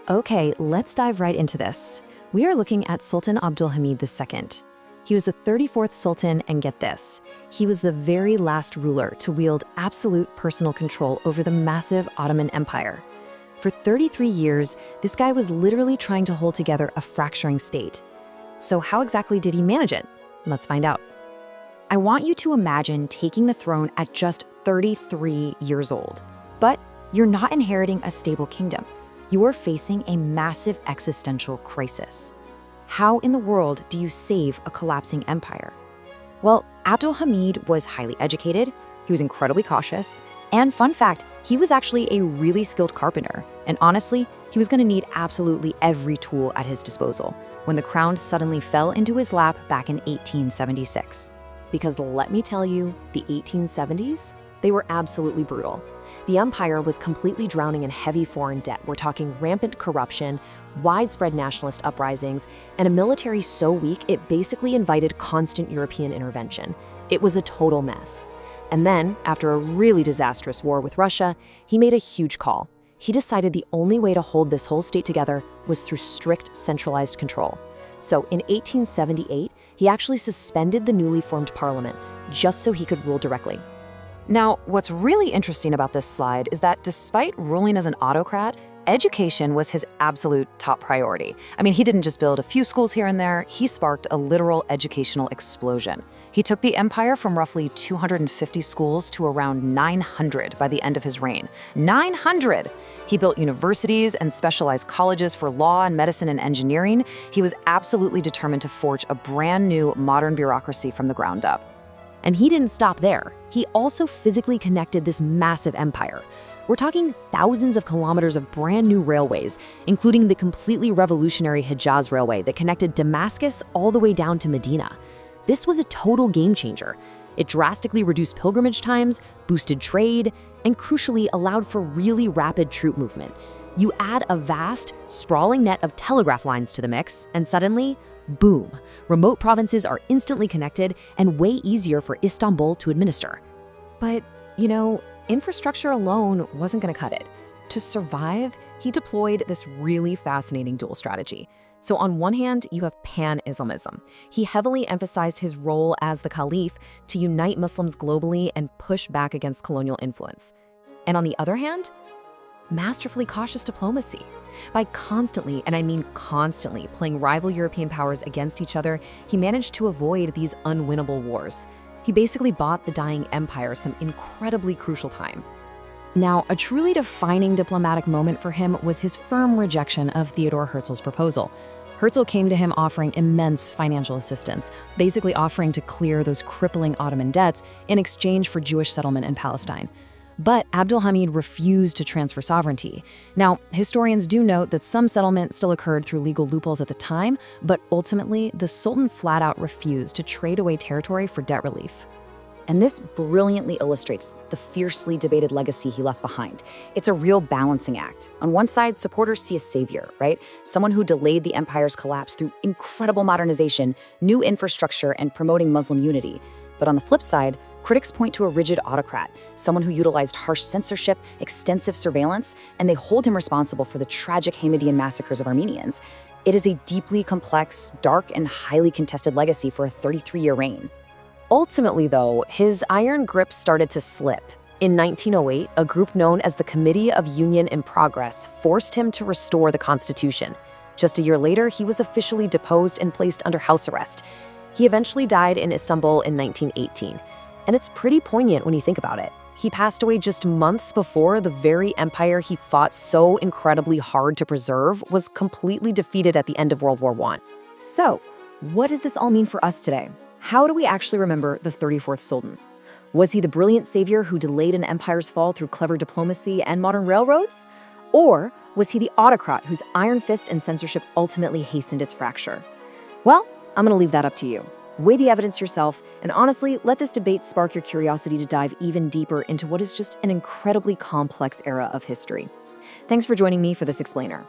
Okay, let's dive right into this. We are looking at Sultan Abdul Hamid II. He was the 34th Sultan, and get this, he was the very last ruler to wield absolute personal control over the massive Ottoman Empire. For 33 years, this guy was literally trying to hold together a fracturing state. So how exactly did he manage it? Let's find out. I want you to imagine taking the throne at just 33 years old. But you're not inheriting a stable kingdom. You are facing a massive existential crisis. How in the world do you save a collapsing empire? Well, Abdul Hamid was highly educated, he was incredibly cautious, and fun fact, he was actually a really skilled carpenter. And honestly, he was going to need absolutely every tool at his disposal when the crown suddenly fell into his lap back in 1876. Because let me tell you, the 1870s, they were absolutely brutal. The empire was completely drowning in heavy foreign debt. We're talking rampant corruption, widespread nationalist uprisings, and a military so weak it basically invited constant European intervention. It was a total mess. And then, after a really disastrous war with Russia, he made a huge call. He decided the only way to hold this whole state together was through strict centralized control. So in 1878, he actually suspended the newly formed parliament just so he could rule directly. Now, what's really interesting about this slide is that despite ruling as an autocrat, education was his absolute top priority. I mean, he didn't just build a few schools here and there, he sparked a literal educational explosion. He took the empire from roughly 250 schools to around 900 by the end of his reign. 900! He built universities and specialized colleges for law and medicine and engineering. He was absolutely determined to forge a brand new modern bureaucracy from the ground up. And he didn't stop there. He also physically connected this massive empire. We're talking thousands of kilometers of brand new railways, including the completely revolutionary Hejaz Railway that connected Damascus all the way down to Medina. This was a total game changer. It drastically reduced pilgrimage times, boosted trade, and crucially allowed for really rapid troop movement. You add a vast, sprawling net of telegraph lines to the mix, and suddenly, boom, remote provinces are instantly connected and way easier for Istanbul to administer. But, infrastructure alone wasn't going to cut it. To survive, he deployed this really fascinating dual strategy. So on one hand, you have pan-Islamism. He heavily emphasized his role as the caliph to unite Muslims globally and push back against colonial influence. And on the other hand, masterfully cautious diplomacy. By constantly, and I mean constantly, playing rival European powers against each other, he managed to avoid these unwinnable wars. He basically bought the dying empire some incredibly crucial time. Now, a truly defining diplomatic moment for him was his firm rejection of Theodore Herzl's proposal. Herzl came to him offering immense financial assistance, basically offering to clear those crippling Ottoman debts in exchange for Jewish settlement in Palestine. But Abdul Hamid refused to transfer sovereignty. Now, historians do note that some settlement still occurred through legal loopholes at the time, but ultimately, the Sultan flat out refused to trade away territory for debt relief. And this brilliantly illustrates the fiercely debated legacy he left behind. It's a real balancing act. On one side, supporters see a savior, right? Someone who delayed the empire's collapse through incredible modernization, new infrastructure, and promoting Muslim unity. But on the flip side, critics point to a rigid autocrat, someone who utilized harsh censorship, extensive surveillance, and they hold him responsible for the tragic Hamidian massacres of Armenians. It is a deeply complex, dark, and highly contested legacy for a 33-year reign. Ultimately, though, his iron grip started to slip. In 1908, a group known as the Committee of Union in Progress forced him to restore the constitution. Just a year later, he was officially deposed and placed under house arrest. He eventually died in Istanbul in 1918. And it's pretty poignant when you think about it. He passed away just months before the very empire he fought so incredibly hard to preserve was completely defeated at the end of World War I. So, what does this all mean for us today? How do we actually remember the 34th Sultan? Was he the brilliant savior who delayed an empire's fall through clever diplomacy and modern railroads? Or was he the autocrat whose iron fist and censorship ultimately hastened its fracture? Well, I'm gonna leave that up to you. Weigh the evidence yourself, and honestly, let this debate spark your curiosity to dive even deeper into what is just an incredibly complex era of history. Thanks for joining me for this explainer.